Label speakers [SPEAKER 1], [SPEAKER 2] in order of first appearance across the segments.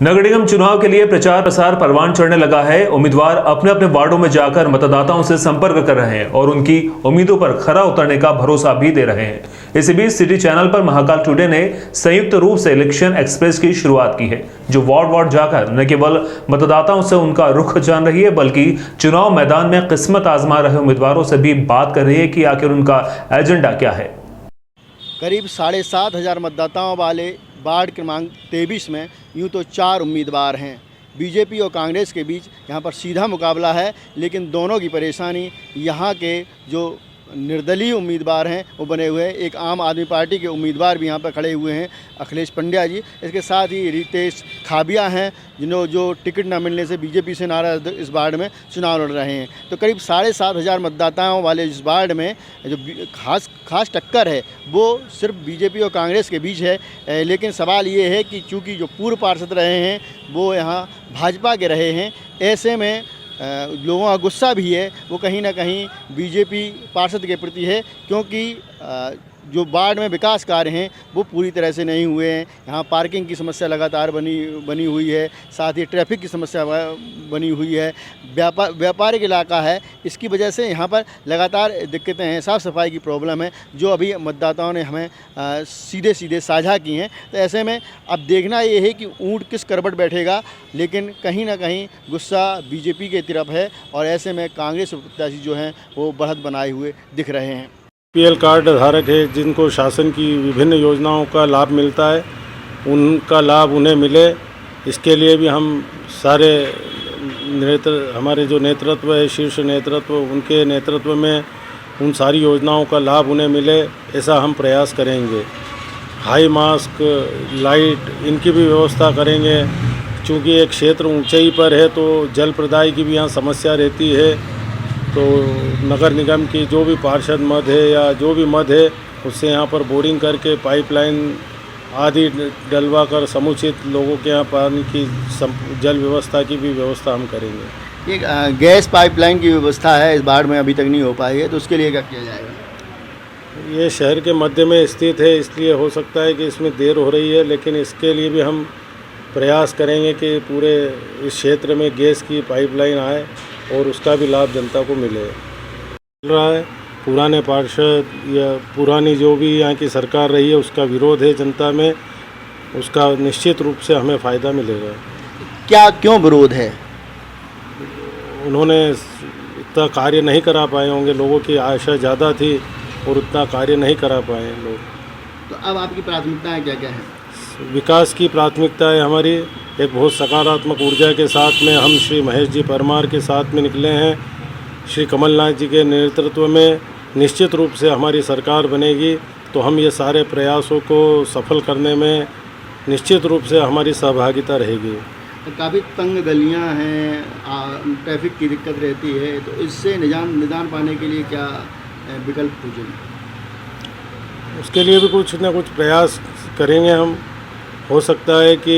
[SPEAKER 1] नगर निगम चुनाव के लिए प्रचार प्रसार परवान चढ़ने लगा है। उम्मीदवार अपने अपने वार्डों में जाकर मतदाताओं से संपर्क कर रहे हैं और उनकी उम्मीदों पर खरा उतरने का भरोसा भी दे रहे हैं। इसी बीच सिटी चैनल पर महाकाल टुडे ने संयुक्त रूप से इलेक्शन एक्सप्रेस की शुरुआत की है, जो वार्ड वार्ड जाकर न केवल मतदाताओं से उनका रुख जान रही है, बल्कि चुनाव मैदान में किस्मत आजमा रहे उम्मीदवारों से भी बात कर रही है कि आखिर उनका एजेंडा क्या है।
[SPEAKER 2] करीब 7,500 मतदाताओं वाले वार्ड क्रमांक 23 में यूँ तो 4 उम्मीदवार हैं। बीजेपी और कांग्रेस के बीच यहाँ पर सीधा मुकाबला है, लेकिन दोनों की परेशानी यहाँ के जो निर्दलीय उम्मीदवार हैं वो बने हुए हैं। एक आम आदमी पार्टी के उम्मीदवार भी यहाँ पर खड़े हुए हैं, अखिलेश पंड्या जी। इसके साथ ही रितेश खाबिया हैं, जिन्होंने जो टिकट न मिलने से बीजेपी से नाराज इस वार्ड में चुनाव लड़ रहे हैं। तो करीब 7,500 मतदाताओं वाले इस वार्ड में जो खास टक्कर है वो सिर्फ बीजेपी और कांग्रेस के बीच है। लेकिन सवाल ये है कि चूँकि जो पूर्व पार्षद रहे हैं वो यहाँ भाजपा के रहे हैं, ऐसे में लोगों का गुस्सा भी है वो कहीं ना कहीं बीजेपी पार्षद के प्रति है, क्योंकि जो वार्ड में विकास कार्य हैं वो पूरी तरह से नहीं हुए हैं। यहाँ पार्किंग की समस्या लगातार बनी हुई है, साथ ही ट्रैफिक की समस्या बनी हुई है। व्यापारिक इलाका है, इसकी वजह से यहाँ पर लगातार दिक्कतें हैं। साफ़ सफाई की प्रॉब्लम है, जो अभी मतदाताओं ने हमें सीधे साझा की हैं। तो ऐसे में अब देखना ये है कि ऊँट किस करवट बैठेगा, लेकिन कहीं ना कहीं गुस्सा बीजेपी की तरफ है और ऐसे में कांग्रेस प्रत्याशी जो हैं वो बढ़त बनाए हुए दिख रहे हैं।
[SPEAKER 3] पीएल कार्ड धारक है जिनको शासन की विभिन्न योजनाओं का लाभ मिलता है, उनका लाभ उन्हें मिले, इसके लिए भी हम सारे हमारे जो नेतृत्व है, शीर्ष नेतृत्व, उनके नेतृत्व में उन सारी योजनाओं का लाभ उन्हें मिले, ऐसा हम प्रयास करेंगे। हाई मास्क, लाइट, इनकी भी व्यवस्था करेंगे। चूँकि एक क्षेत्र ऊंचाई पर है तो जल प्रदाय की भी यहाँ समस्या रहती है, तो नगर निगम की जो भी पार्षद मद है या जो भी मद है उससे यहाँ पर बोरिंग करके पाइपलाइन आदि डलवा कर समुचित लोगों के यहाँ पानी की जल व्यवस्था की भी व्यवस्था हम करेंगे।
[SPEAKER 2] एक गैस पाइपलाइन की व्यवस्था है, इस वार्ड में अभी तक नहीं हो पाई है, तो उसके लिए क्या किया जाएगा?
[SPEAKER 3] ये शहर के मध्य में स्थित है, इसलिए हो सकता है कि इसमें देर हो रही है, लेकिन इसके लिए भी हम प्रयास करेंगे कि पूरे इस क्षेत्र में गैस की पाइपलाइन आए और उसका भी लाभ जनता को मिल रहा है। पुराने पार्षद या पुरानी जो भी यहाँ की सरकार रही है उसका विरोध है जनता में, उसका निश्चित रूप से हमें फ़ायदा मिलेगा।
[SPEAKER 2] क्यों विरोध है?
[SPEAKER 3] उन्होंने इतना कार्य नहीं करा पाए होंगे, लोगों की आशा ज़्यादा थी और उतना कार्य नहीं करा पाए लोग।
[SPEAKER 2] तो अब आपकी प्राथमिकताएं क्या क्या हैं?
[SPEAKER 3] विकास की प्राथमिकता है हमारी। एक बहुत सकारात्मक ऊर्जा के साथ में हम श्री महेश जी परमार के साथ में निकले हैं। श्री कमलनाथ जी के नेतृत्व में निश्चित रूप से हमारी सरकार बनेगी, तो हम ये सारे प्रयासों को सफल करने में निश्चित रूप से हमारी सहभागिता रहेगी।
[SPEAKER 2] काफ़ी तंग गलियां हैं, ट्रैफिक की दिक्कत रहती है, तो इससे निदान पाने के लिए क्या विकल्प खोजेंगे?
[SPEAKER 3] उसके लिए भी कुछ ना कुछ प्रयास करेंगे हम। हो सकता है कि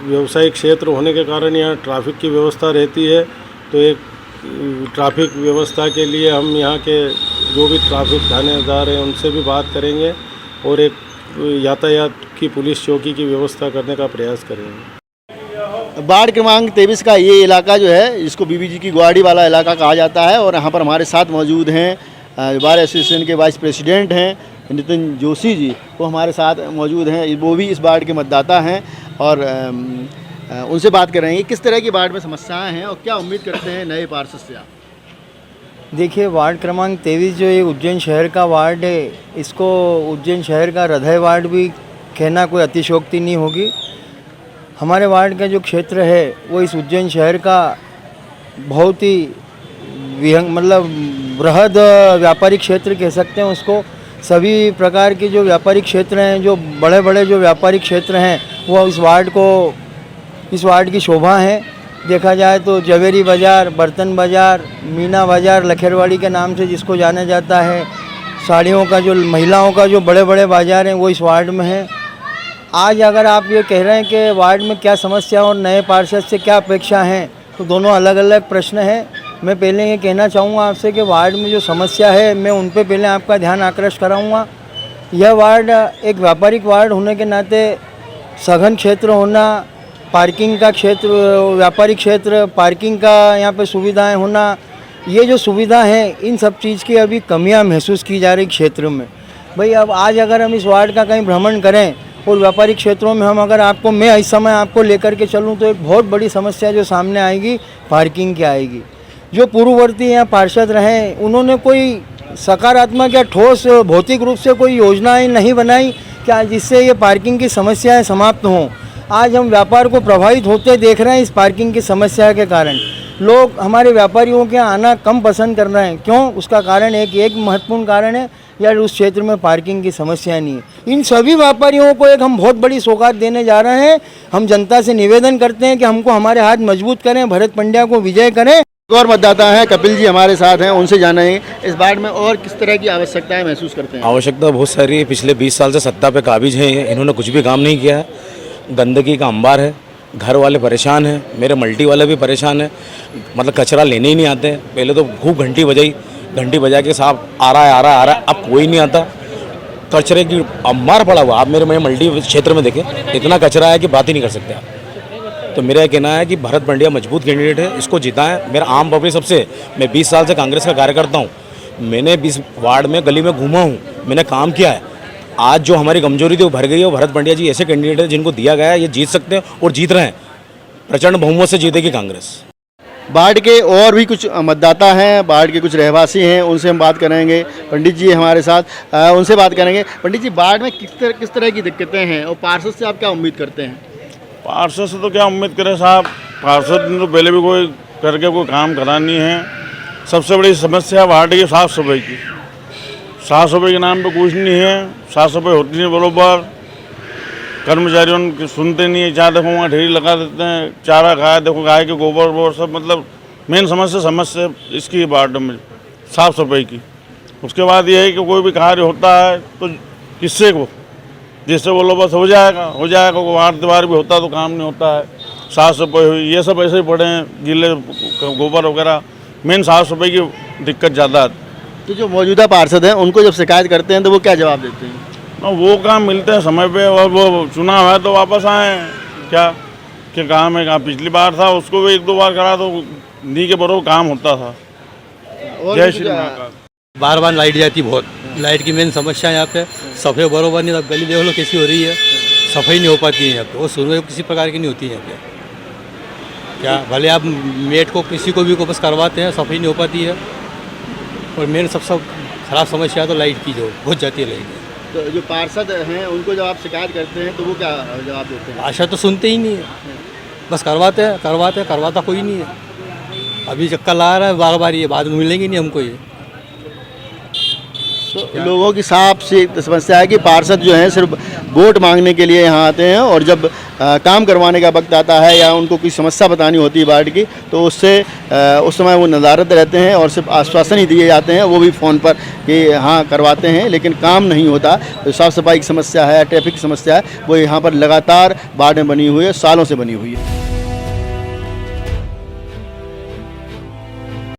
[SPEAKER 3] व्यावसायिक क्षेत्र होने के कारण यहाँ ट्रैफिक की व्यवस्था रहती है, तो एक ट्रैफिक व्यवस्था के लिए हम यहाँ के जो भी ट्रैफिक थानेदार हैं उनसे भी बात करेंगे और एक यातायात की पुलिस चौकी की व्यवस्था करने का प्रयास करेंगे।
[SPEAKER 2] वार्ड क्रमांक 23 का ये इलाका जो है, जिसको बीबीजी की ग्वाड़ी वाला इलाका कहा जाता है, और यहाँ पर हमारे साथ मौजूद हैं बार एसोसिएशन के वाइस प्रेसिडेंट हैं नितिन जोशी जी, वो हमारे साथ मौजूद हैं। वो भी इस वार्ड के मतदाता हैं और उनसे बात कर रहे हैं किस तरह की वार्ड में समस्याएं हैं और क्या उम्मीद करते हैं नए पार्षद से आप?
[SPEAKER 4] देखिए, वार्ड क्रमांक 23 जो ये उज्जैन शहर का वार्ड है, इसको उज्जैन शहर का हृदय वार्ड भी कहना कोई अतिशयोक्ति नहीं होगी। हमारे वार्ड का जो क्षेत्र है वो इस उज्जैन शहर का बहुत ही बृहद व्यापारिक क्षेत्र कह सकते हैं उसको। सभी प्रकार के जो व्यापारिक क्षेत्र हैं, जो बड़े बड़े जो व्यापारिक क्षेत्र हैं, वो इस वार्ड की शोभा है। देखा जाए तो जवेरी बाज़ार, बर्तन बाज़ार, मीना बाज़ार लखेरवाड़ी के नाम से जिसको जाना जाता है, साड़ियों का जो महिलाओं का जो बड़े बड़े बाज़ार हैं वो इस वार्ड में है। आज अगर आप ये कह रहे हैं कि वार्ड में क्या समस्या और नए पार्षद से क्या अपेक्षा हैं, तो दोनों अलग अलग प्रश्न हैं। मैं पहले ये कहना चाहूँगा आपसे कि वार्ड में जो समस्या है, मैं उन पे पहले आपका ध्यान आकृष्ट कराऊँगा। यह वार्ड एक व्यापारिक वार्ड होने के नाते सघन क्षेत्र होना, पार्किंग का क्षेत्र, व्यापारिक क्षेत्र, पार्किंग का यहाँ पे सुविधाएं होना, ये जो सुविधा है इन सब चीज़ की अभी कमियां महसूस की जा रही क्षेत्र में। भाई अब आज अगर हम इस वार्ड का कहीं भ्रमण करें और व्यापारिक क्षेत्रों में हम अगर आपको मैं इस समय आपको लेकर के चलूँ तो एक बहुत बड़ी समस्या जो सामने आएगी पार्किंग की आएगी। जो पूर्ववर्ती यहाँ पार्षद रहे उन्होंने कोई सकारात्मक या ठोस भौतिक रूप से कोई योजनाएं नहीं बनाई क्या जिससे ये पार्किंग की समस्याएं समाप्त हों। आज हम व्यापार को प्रभावित होते देख रहे हैं इस पार्किंग की समस्या के कारण। लोग हमारे व्यापारियों के यहाँ आना कम पसंद कर रहे हैं। क्यों? उसका कारण एक महत्वपूर्ण कारण है या उस क्षेत्र में पार्किंग की समस्या नहीं है। इन सभी व्यापारियों को एक हम बहुत बड़ी सौगात देने जा रहे हैं। हम जनता से निवेदन करते हैं कि हमको हमारे हाथ मजबूत करें, भरत पंड्या को विजय करें।
[SPEAKER 2] और मतदाता हैं कपिल जी हमारे साथ हैं, उनसे जानेंगे इस वार्ड में और किस तरह की आवश्यकताएं महसूस करते हैं।
[SPEAKER 5] आवश्यकता बहुत सारी है। पिछले 20 साल से सत्ता पे काबिज हैं, इन्होंने कुछ भी काम नहीं किया है। गंदगी का अंबार है, घर वाले परेशान हैं, मेरे मल्टी वाले भी परेशान हैं। मतलब कचरा लेने ही नहीं आते हैं। पहले तो खूब घंटी बजा के साहब आ रहा है, अब कोई नहीं आता। कचरे की अंबार पड़ा हुआ। आप मेरे मल्टी क्षेत्र में देखें, इतना कचरा है कि बात ही नहीं कर सकते आप। तो मेरा कहना है कि भरत पंड्या मजबूत कैंडिडेट है, इसको जिताएं। मेरा आम पब्लिक सबसे, मैं 20 साल से कांग्रेस का कार्यकर्ता हूँ। मैंने 20 वार्ड में गली में घूमा हूँ, मैंने काम किया है। आज जो हमारी कमजोरी थी वो भर गई है। भरत पंड्या जी ऐसे कैंडिडेट हैं जिनको दिया गया है, ये जीत सकते हैं और जीत रहे हैं। प्रचंड बहुमत से जीतेगी कांग्रेस।
[SPEAKER 2] वार्ड के और भी कुछ मतदाता हैं, वार्ड के कुछ रहवासी हैं, उनसे हम बात करेंगे। पंडित जी हमारे साथ, उनसे बात करेंगे। पंडित जी, वार्ड में किस तरह की दिक्कतें हैं और पार्षद से आप क्या उम्मीद करते हैं?
[SPEAKER 3] पार्षद से तो क्या उम्मीद करें साहब, पार्षद ने तो पहले भी कोई करके कोई काम करा नहीं है। सबसे बड़ी समस्या वार्ड की साफ़ सफाई की। साफ़ सफाई के नाम पे कुछ नहीं है, साफ़ सफाई होती नहीं बराबर। कर्मचारियों की सुनते नहीं है, जहाँ देखो वहाँ ढेरी लगा देते हैं। चारा खाया देखो, गाय के गोबर वोबर सब। मतलब मेन समस्या इसकी वार्ड में साफ़ सफाई की। उसके बाद ये है कि कोई भी कार्य होता है तो किससे को जिससे बोलो बस हो जाएगा। कोई वार त्योहार भी होता है तो काम नहीं होता है। साफ़ सफाई हुई, ये सब ऐसे ही पड़े हैं, गीले गोबर वगैरह। मेन साफ़ सफाई की दिक्कत ज़्यादा है।
[SPEAKER 2] तो जो मौजूदा पार्षद हैं उनको जब शिकायत करते हैं तो वो क्या जवाब देते हैं?
[SPEAKER 3] वो काम मिलते हैं समय पे, और वो चुनाव है तो वापस आए। क्या काम है? कहाँ पिछली बार था उसको भी 1-2 बार करा तो नी के बरोबर काम होता था। जय श्री महाकाल।
[SPEAKER 6] बार बार लाइट जाती, बहुत लाइट की मेन समस्या है यहाँ पे। सफाई बरोबर नहीं, अब गली देख लो कैसी हो रही है, सफाई नहीं हो पाती है यहाँ पे। वो शुरू में किसी प्रकार की नहीं होती है यहाँ पे। क्या भले आप मेट को किसी को भी को बस करवाते हैं, सफाई नहीं हो पाती है। और मेन सबसे ख़राब समस्या है तो लाइट की, जो बहुत जाती है लाइट।
[SPEAKER 2] तो जो पार्षद हैं उनको जब आप शिकायत करते हैं तो वो क्या जवाब देते हैं?
[SPEAKER 6] आशा तो सुनते ही नहीं है, बस करवाता कोई नहीं है। अभी चक्कर ला रहा है बार ये, बाद में मिलेंगे नहीं हमको ये।
[SPEAKER 2] तो लोगों की साफ सी समस्या है कि पार्षद जो हैं सिर्फ वोट मांगने के लिए यहाँ आते हैं, और जब काम करवाने का वक्त आता है या उनको कोई समस्या बतानी होती है वार्ड की तो उससे उस समय वो नदारत रहते हैं और सिर्फ आश्वासन ही दिए जाते हैं, वो भी फ़ोन पर कि हाँ करवाते हैं, लेकिन काम नहीं होता। तो साफ़ सफाई की समस्या है, ट्रैफिक की समस्या है, वो यहाँ पर लगातार वार्ड में बनी हुई है, सालों से बनी हुई है।